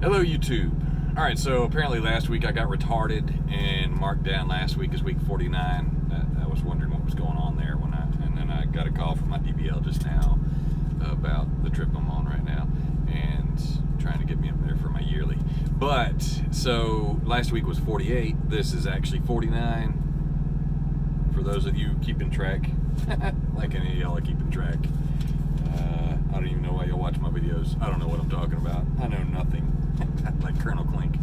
Hello, YouTube. All right, so apparently last week I got retarded and marked down last week as week 49. I was wondering what was going on there and then I got a call from my DBL just now about the trip I'm on right now and trying to get me up there for my yearly. But so last week was 48. This is actually 49. For those of you keeping track, like any of y'all are keeping track. I don't even know why y'all watch my videos. I don't know what I'm talking about. I know nothing. Like Colonel Clink.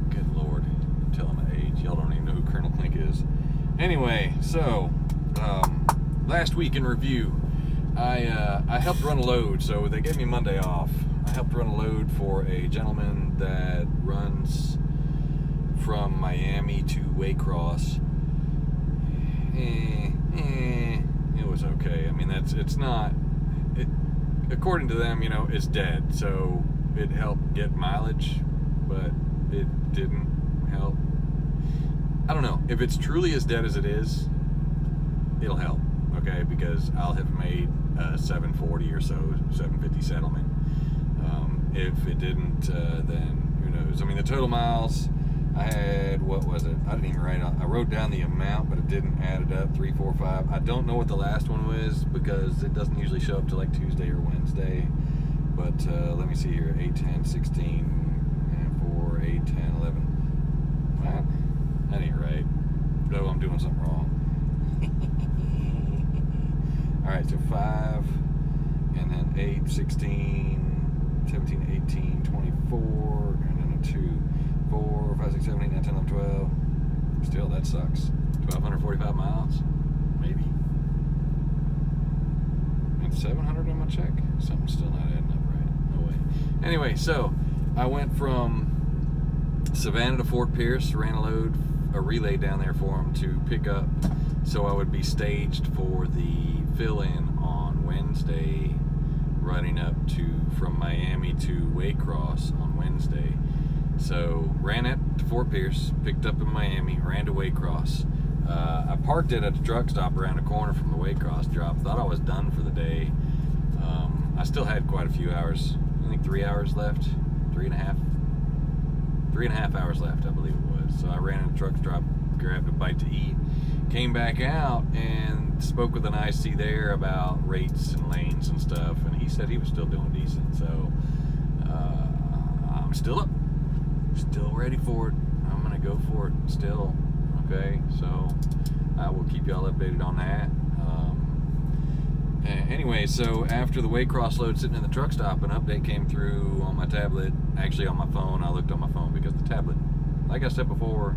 Good Lord. I'm telling my age. Y'all don't even know who Colonel Clink is. Anyway, so last week in review, I helped run a load. So they gave me Monday off. I helped run a load for a gentleman that runs from Miami to Waycross. It was okay. I mean, it's not. According to them, you know, it's dead. So it helped get mileage, but it didn't help. I don't know. If it's truly as dead as it is, it'll help, okay? Because I'll have made a 740 or so, 750 settlement. If it didn't, then who knows? I mean, the total miles, I had, what was it? I didn't even write it. I wrote down the amount, but it didn't add it up, 3, 4, 5. I don't know what the last one was because it doesn't usually show up till like Tuesday or Wednesday. But let me see here, 8, 10, 16, and 4, 8, 10, 11. Well, that ain't right. No, I'm doing something wrong. All right, so 5, and then 8, 16, 17, 18, 24, and then a 2, 4, 5, 6, 7, 8, 9, 10, 11, 12. Still, that sucks. 1,245 miles, maybe. And 700 on my check. Something's still not adding up right. No way. Anyway, so I went from Savannah to Fort Pierce, ran a relay down there for him to pick up, so I would be staged for the fill-in on Wednesday, running up from Miami to Waycross on Wednesday. So ran it to Fort Pierce, picked up in Miami, ran to Waycross. I parked it at a truck stop around the corner from the Waycross drop. Thought I was done for the day. I still had quite a few hours. I think 3 hours left, 3.5 hours left, I believe it was. So I ran in a truck stop, grabbed a bite to eat, came back out and spoke with an IC there about rates and lanes and stuff. And he said he was still doing decent. So I'm still up. Still ready for it. I'm gonna go for it still. Okay, so I will keep y'all updated on that. Anyway, so after the Waycross load sitting in the truck stop, an update came through on my tablet, actually on my phone. I looked on my phone because the tablet, like I said before,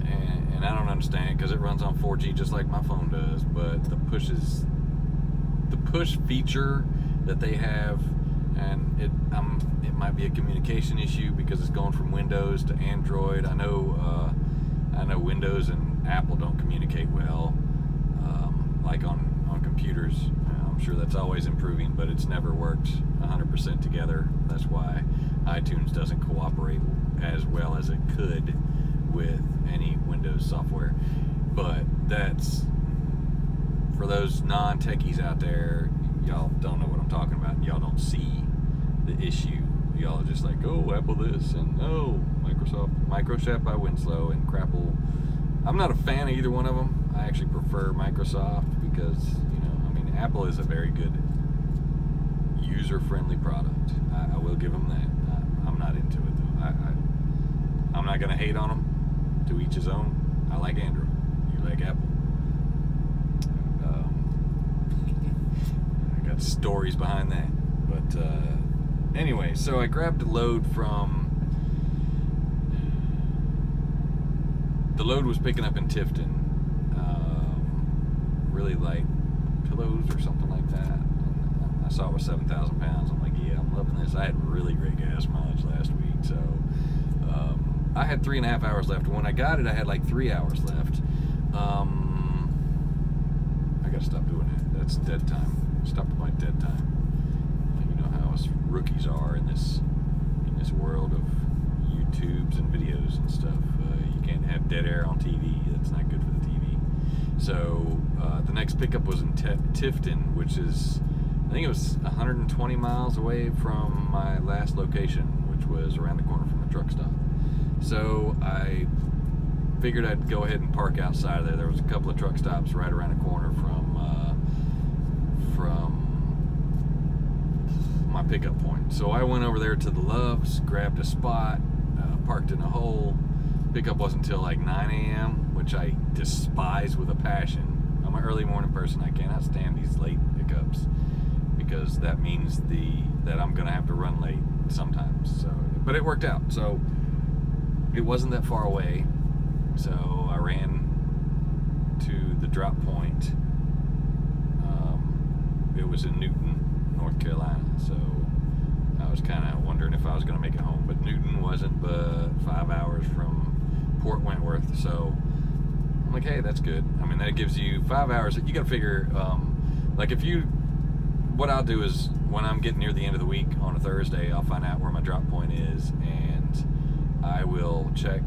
and I don't understand because it runs on 4G just like my phone does, but the push feature that they have, and it might be a communication issue because it's going from Windows to Android. I know Windows and Apple don't communicate well, like on computers. I'm sure that's always improving, but it's never worked 100% together. That's why iTunes doesn't cooperate as well as it could with any Windows software. But that's for those non-techies out there. Y'all don't know what I'm talking about. Y'all don't see the issue. Y'all are just like, oh, Apple this, and oh, Microchef by Winslow, and Crapple. I'm not a fan of either one of them. I actually prefer Microsoft because, Apple is a very good user-friendly product. I will give them that. I'm not into it though. I'm not gonna hate on them. To each his own. I like Android. You like Apple. I got stories behind that. But anyway, so I grabbed a load from. The load was picking up in Tifton. Really light pillows or something like that. And I saw it was 7,000 pounds. I'm like, yeah, I'm loving this. I had really great gas mileage last week, so I had 3.5 hours left. When I got it, I had like 3 hours left. I gotta stop doing that. That's dead time. Stop at my dead time. You know how us rookies are in this world of YouTubes and videos and stuff. You can't have dead air on TV. That's not good for the TV. So the next pickup was in Tifton, which is, I think it was 120 miles away from my last location, which was around the corner from the truck stop. So I figured I'd go ahead and park outside of there. There was a couple of truck stops right around the corner from my pickup point. So I went over there to the Loves, grabbed a spot, parked in a hole. Pickup wasn't until like 9 a.m., which I despise with a passion. I'm an early morning person. I cannot stand these late pickups because that means that I'm gonna have to run late sometimes. So, but it worked out. So it wasn't that far away. So I ran to the drop point. It was in Newton, North Carolina. So I was kind of wondering if I was going to make it home, but Newton wasn't but 5 hours from Port Wentworth. So I'm like, hey, that's good. I mean, that gives you 5 hours. You got to figure, like what I'll do is when I'm getting near the end of the week on a Thursday, I'll find out where my drop point is, and I will check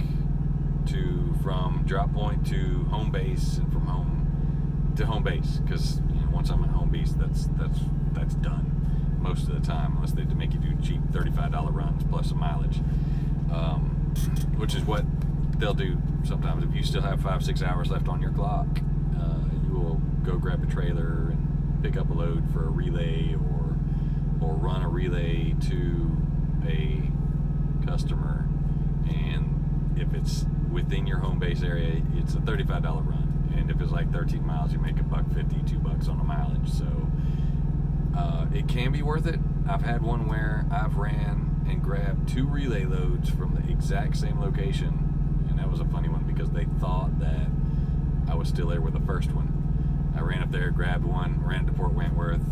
from drop point to home base, and from home to home base, because once I'm at home base, that's done most of the time, unless they make you do cheap $35 runs plus some mileage, which is what they'll do sometimes. If you still have 5-6 hours left on your clock, you will go grab a trailer and pick up a load for a relay, or run a relay to a customer, and if it's within your home base area, it's a $35 run. And if it's like 13 miles, you make $1.50, $2 on the mileage. So it can be worth it. I've had one where I've ran and grabbed 2 relay loads from the exact same location, and that was a funny one because they thought that I was still there with the first one. I ran up there, grabbed one, ran to Port Wentworth,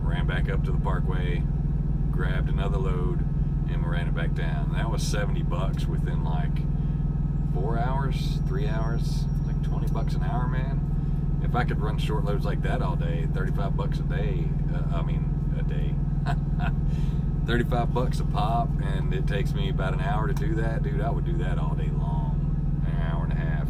ran back up to the Parkway, grabbed another load, and ran it back down. And that was $70 within like 4 hours, 3 hours. Like $20 an hour, man. If I could run short loads like that all day, $35 a day, a day, $35 a pop, and it takes me about an hour to do that, dude, I would do that all day long, an hour and a half,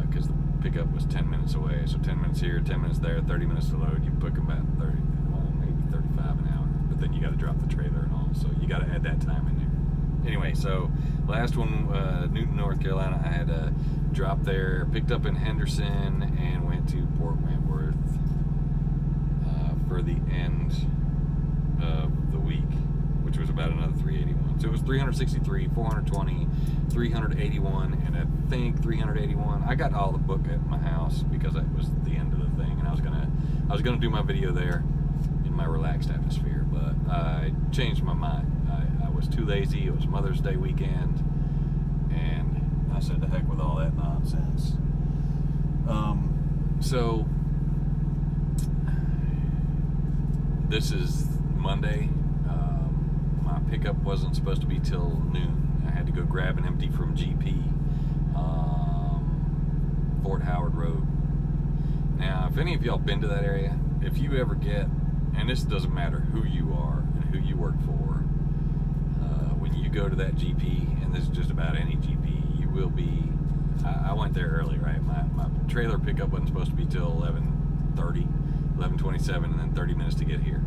because the pickup was 10 minutes away, so 10 minutes here, 10 minutes there, 30 minutes to load, you book about 30, well, maybe 35 an hour, but then you got to drop the trailer and all, so you got to add that time in there. Anyway, so last one, Newton, North Carolina, I had a drop there, picked up in Henderson, and went to Port Wentworth for the end of the week, which was about another 381. So it was 363, 420, 381, and I think 381. I got all the book at my house because that was the end of the thing, and I was gonna do my video there in my relaxed atmosphere, but I changed my mind. I was too lazy. It was Mother's Day weekend, and I said, the heck with all that nonsense. So this is Monday. My pickup wasn't supposed to be till noon. I had to go grab an empty from GP, Fort Howard Road. Now, if any of y'all been to that area, if you ever get, and this doesn't matter who you are and who you work for, when you go to that GP, and this is just about any GP, you will be, I went there early, right? My trailer pickup wasn't supposed to be till 11:30, 11:27, and then 30 minutes to get here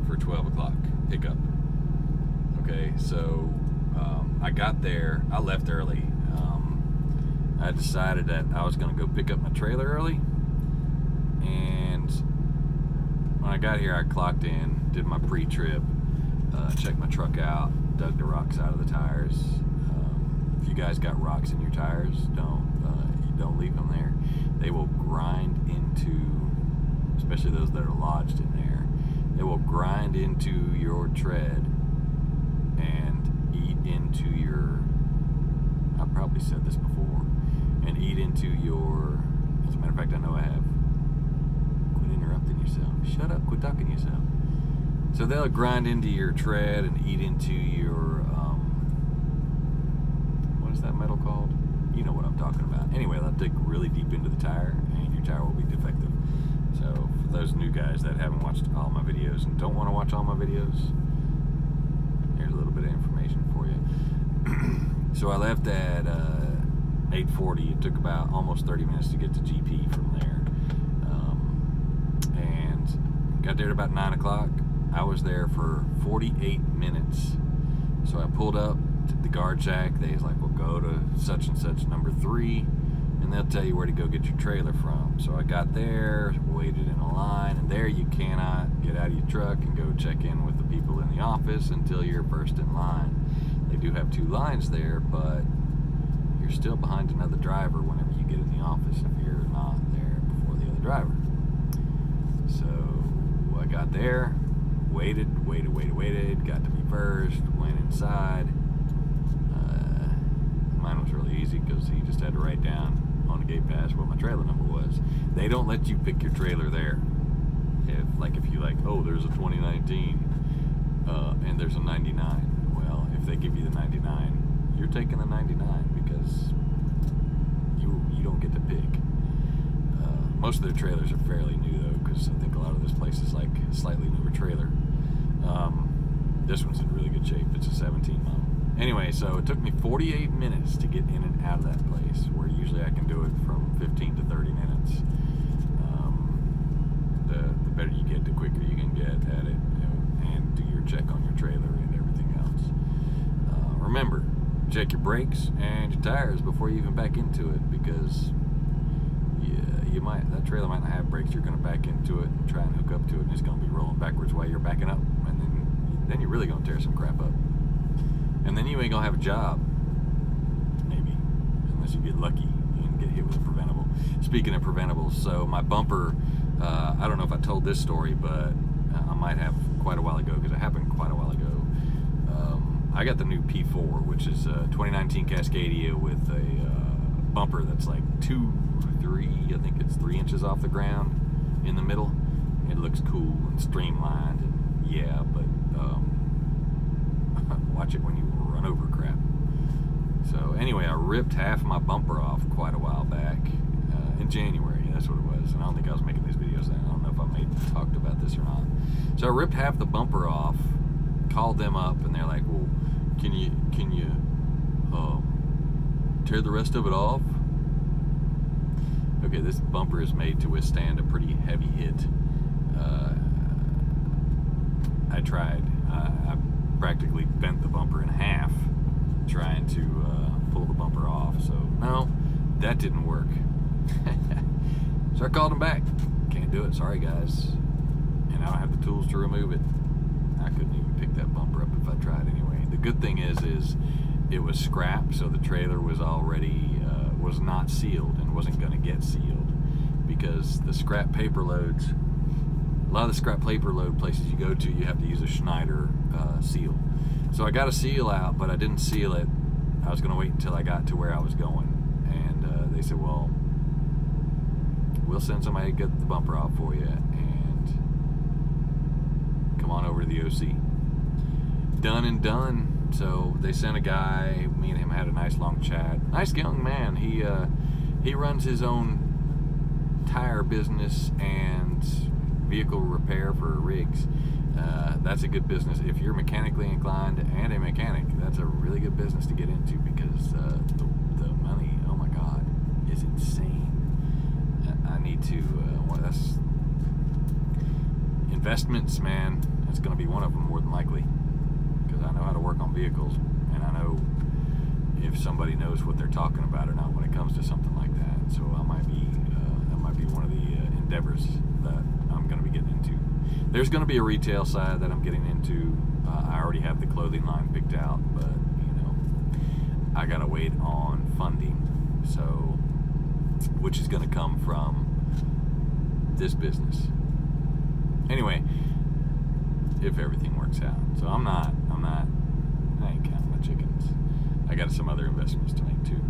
for 12 o'clock pickup. Okay, so I got there, I left early. I decided that I was going to go pick up my trailer early, and when I got here, I clocked in, did my pre-trip, checked my truck out, dug the rocks out of the tires. If you guys got rocks in your tires, don't leave them there. They will grind into, especially those that are lodged in there, they will grind into your tread and eat into your, I've probably said this before, and eat into your, as a matter of fact, I know I have. Quit interrupting yourself. Shut up, quit talking to yourself. So they'll grind into your tread and eat into your, what is that metal called? You know what I'm talking about. Anyway, they'll dig really deep into the tire, and your tire will be defective. So for those new guys that haven't watched all my videos and don't want to watch all my videos, here's a little bit of information for you. So I left at 8:40. It took about almost 30 minutes to get to GP from there, and got there at about 9 o'clock. I was there for 48 minutes, So I pulled up to the guard shack. They was like, well, go to such and such number 3, and they'll tell you where to go get your trailer from. So I got there, waited in a line, and there you cannot get out of your truck and go check in with the people in the office until you're first in line. They do have 2 lines there, but you're still behind another driver whenever you get in the office if you're not there before the other driver. So I got there, waited, got to be first, went inside. Mine was really easy because he just had to write down on the gate pass what my trailer number was. They don't let you pick your trailer there. If you oh, there's a 2019 and there's a 99. Well, if they give you the 99, you're taking the 99 because you don't get to pick. Most of their trailers are fairly new though, because I think a lot of this place is like a slightly newer trailer. This one's in really good shape. It's a 17 model. Anyway, so it took me 48 minutes to get in and out of that place, where usually I can do it from 15 to 30 minutes. The better you get, the quicker you can get at it, and do your check on your trailer and everything else. Remember, check your brakes and your tires before you even back into it, because that trailer might not have brakes. You're going to back into it and try and hook up to it, and it's going to be rolling backwards while you're backing up, and then you're really going to tear some crap up. And then you ain't gonna have a job, maybe, unless you get lucky and get hit with a preventable. Speaking of preventables, so my bumper, I don't know if I told this story, but I might have quite a while ago, because it happened quite a while ago. I got the new P4, which is a 2019 Cascadia with a bumper that's like 3 inches off the ground in the middle. It looks cool and streamlined, and yeah, but watch it when you run over crap. So anyway, I ripped half my bumper off quite a while back, in January. That's what it was. And I don't think I was making these videos then. I don't know if I talked about this or not. So I ripped half the bumper off, called them up, and they're like, well, can you tear the rest of it off? Okay, this bumper is made to withstand a pretty heavy hit. I tried. I practically bent the bumper in half trying to pull the bumper off. So no, that didn't work. So I called them back. Can't do it. Sorry, guys. And I don't have the tools to remove it. I couldn't even pick that bumper up if I tried anyway. The good thing is it was scrap, so the trailer was already was not sealed and wasn't going to get sealed, because the scrap paper loads. A lot of the scrap paper load places you go to, you have to use a Schneider seal. So I got a seal out, but I didn't seal it. I was going to wait until I got to where I was going. And they said, well, we'll send somebody to get the bumper off for you, and come on over to the OC. Done and done. So they sent a guy. Me and him had a nice long chat. Nice young man. He runs his own tire business and vehicle repair for rigs. That's a good business if you're mechanically inclined and a mechanic. That's a really good business to get into, because the money, oh my God, is insane. I need to that's investments, man. That's going to be one of them, more than likely, because I know how to work on vehicles, and I know if somebody knows what they're talking about or not when it comes to something like that. So I might be that might be one of the endeavors that I'm going to be getting into. There's going to be a retail side that I'm getting into. I already have the clothing line picked out, but I got to wait on funding, so which is going to come from this business. Anyway, if everything works out. So I ain't counting my chickens. I got some other investments to make too.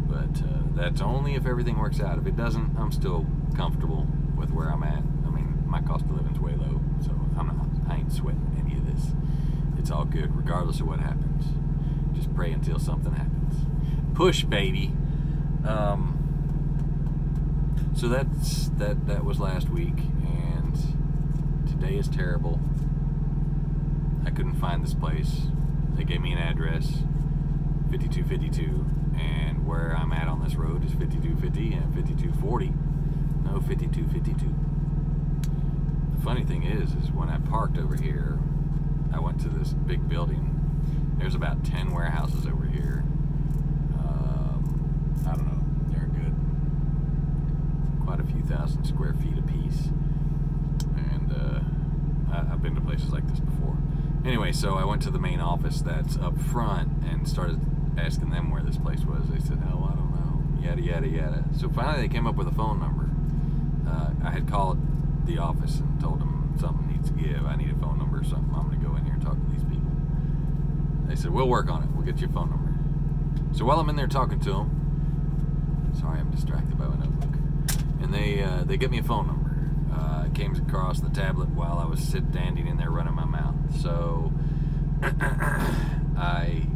But that's only if everything works out. If it doesn't, I'm still comfortable with where I'm at. I mean, my cost of living's way low, so I ain't sweating any of this. It's all good, regardless of what happens. Just pray until something happens. Push, baby. So that was last week, and today is terrible. I couldn't find this place. They gave me an address, 5252, and where I'm at on this road is 5250 and 5240. No, 5252. The funny thing is when I parked over here, I went to this big building, There's about 10 warehouses over here. I don't know. They're good. Quite a few thousand square feet apiece. And I've been to places like this before. Anyway, so I went to the main office that's up front and started asking them where this place was. They said, oh, I don't know. Yada, yada, yada. So finally they came up with a phone number. I had called the office and told them something needs to give. I need a phone number or something. I'm going to go in here and talk to these people. They said, we'll work on it. We'll get you a phone number. So while I'm in there talking to them, sorry, I'm distracted by my notebook. And they get me a phone number. It came across the tablet while I was standing in there running my mouth. So I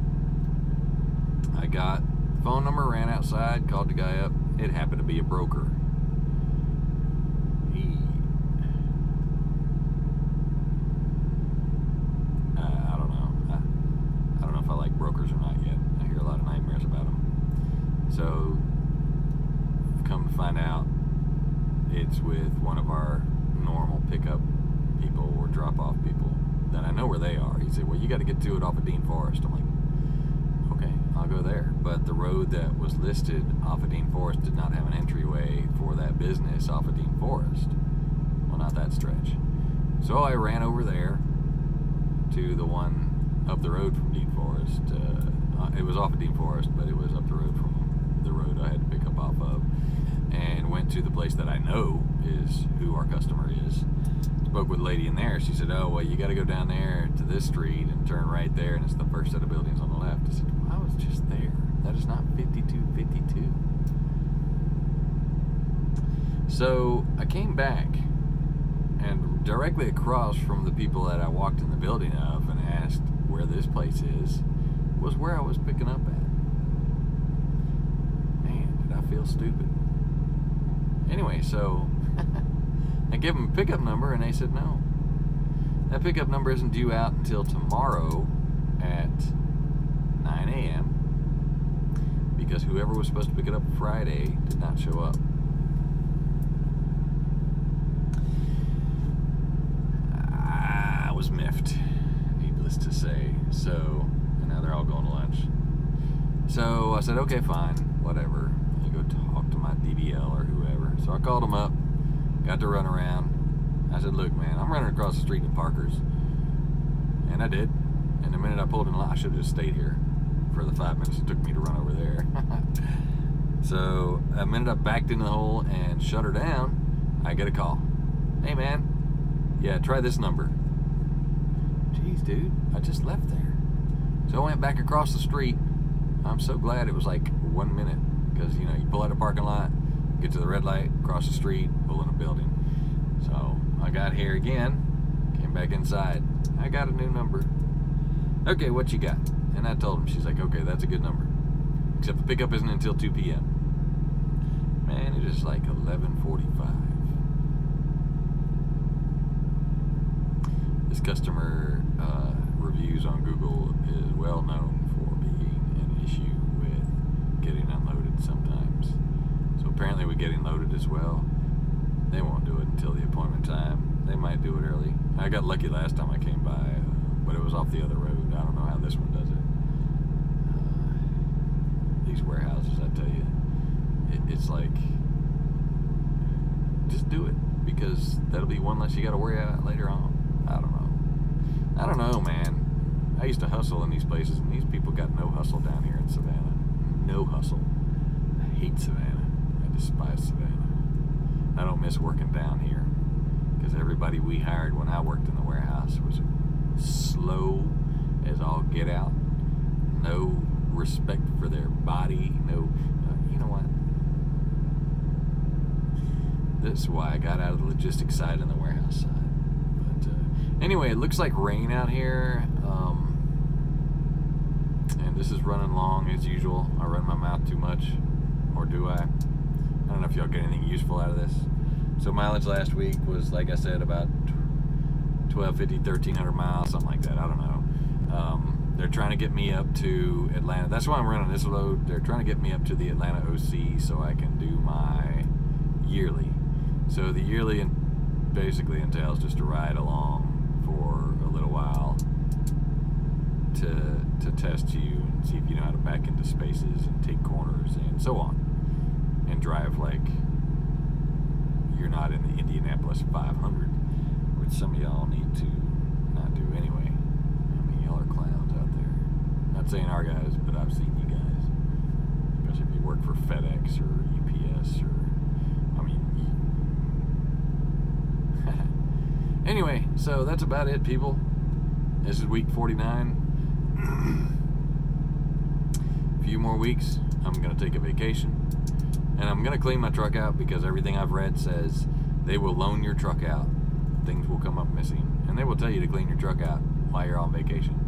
got the phone number, ran outside, called the guy up. It happened to be a broker. I don't know if I like brokers or not yet. I hear a lot of nightmares about them. So come to find out, it's with one of our normal pickup people or drop-off people that I know where they are. He said, well, you got to get to it off of Dean Forest. I'm like, okay, I'll go there. But the road that was listed off of Dean Forest did not have an entryway for that business off of Dean Forest. Well, not that stretch. So I ran over there to the one up the road from Dean Forest. It was off of Dean Forest, but it was up the road from the road I had to pick up off of. And went to the place that I know is who our customer is. Spoke with a lady in there. She said, oh, well, you got to go down there to this street and turn right there, and it's the first set of buildings on the left. I said, well, I was just there. That is not 5252. So I came back, and directly across from the people that I walked in the building of and asked where this place is, was where I was picking up at. Man, did I feel stupid. Anyway, so I gave them a pickup number, and they said no. That pickup number isn't due out until tomorrow at 9 a.m. because whoever was supposed to pick it up Friday did not show up. I was miffed, needless to say. So, and now they're all going to lunch. So I said, okay, fine, whatever. You go talk to my DDL or whoever. So I called them up, got to run around. I said, look, man, I'm running across the street to Parker's. And I did. And the minute I pulled in line, I should have just stayed here for the 5 minutes it took me to run over there. So the minute I backed into the hole and shut her down, I get a call. Hey, man. Yeah, try this number. Jeez, dude, I just left there. So I went back across the street. I'm so glad it was like 1 minute. Because, you know, you pull out a parking lot, get to the red light, cross the street, pull in a building. So I got here again, came back inside. I got a new number. Okay, what you got? And I told him. She's like, okay, that's a good number. Except the pickup isn't until 2 p.m. Man, it is like 11:45. This customer reviews on Google is well known for being an issue with getting unloaded sometimes. So apparently we're getting loaded as well. They won't do it until the appointment time. They might do it early. I got lucky last time I came by, but it was off the other road. I don't know how this one does it. These warehouses, I tell you, it's like, just do it, because that'll be one less you got to worry about later on. I don't know, man. I used to hustle in these places, and these people got no hustle down here in Savannah. No hustle. I hate Savannah. I despise Savannah. I don't miss working down here, because everybody we hired when I worked in the warehouse was slow as all get out. No respect for their body. No, you know what? This is why I got out of the logistics side and the warehouse side. But anyway, it looks like rain out here. And this is running long as usual. I run my mouth too much, or do I? I don't know if y'all get anything useful out of this. So mileage last week was, like I said, about 1,250, 1,300 miles, something like that. I don't know. They're trying to get me up to Atlanta. That's why I'm running this load. They're trying to get me up to the Atlanta OC so I can do my yearly. So the yearly basically entails just to ride along for a little while to to test you and see if you know how to back into spaces and take corners and so on, and drive like you're not in the Indianapolis 500, which some of y'all need to not do anyway. I mean, y'all are clowns out there. Not saying our guys, but I've seen you guys, especially if you work for FedEx or UPS or, I mean, anyway, so that's about it, people. This is week 49. A few more weeks, I'm going to take a vacation. And I'm going to clean my truck out because everything I've read says they will loan your truck out. Things will come up missing. And they will tell you to clean your truck out while you're on vacation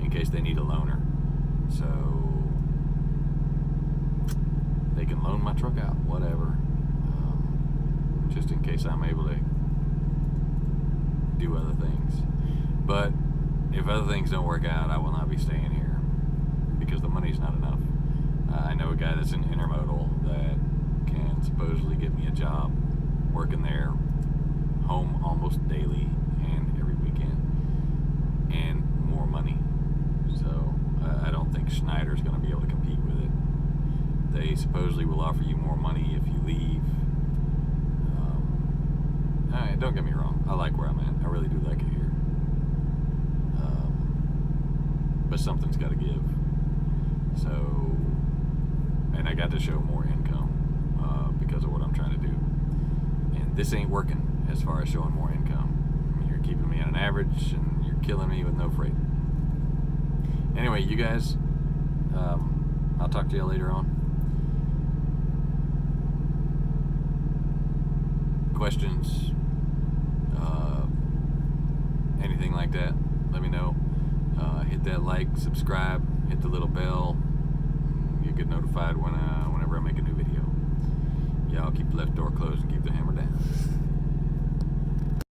in case they need a loaner. So they can loan my truck out, whatever. Just in case I'm able to do other things. But if other things don't work out, I will not be staying here because the money's not enough. I know a guy that's in intermodal that can supposedly get me a job working there, home almost daily and every weekend, and more money. So I don't think Schneider's going to be able to compete with it. They supposedly will offer you more money if you leave. Don't get me wrong, I like where I'm at. I really do like it here. But something's got to give. So, and I got to show more income because of what I'm trying to do. And this ain't working as far as showing more income. I mean, you're keeping me at an average and you're killing me with no freight. Anyway, you guys, I'll talk to you later on. Questions, anything like that, let me know. Hit that like, subscribe, hit the little bell. You get notified whenever I make a new video. Y'all keep the left door closed and keep the hammer down.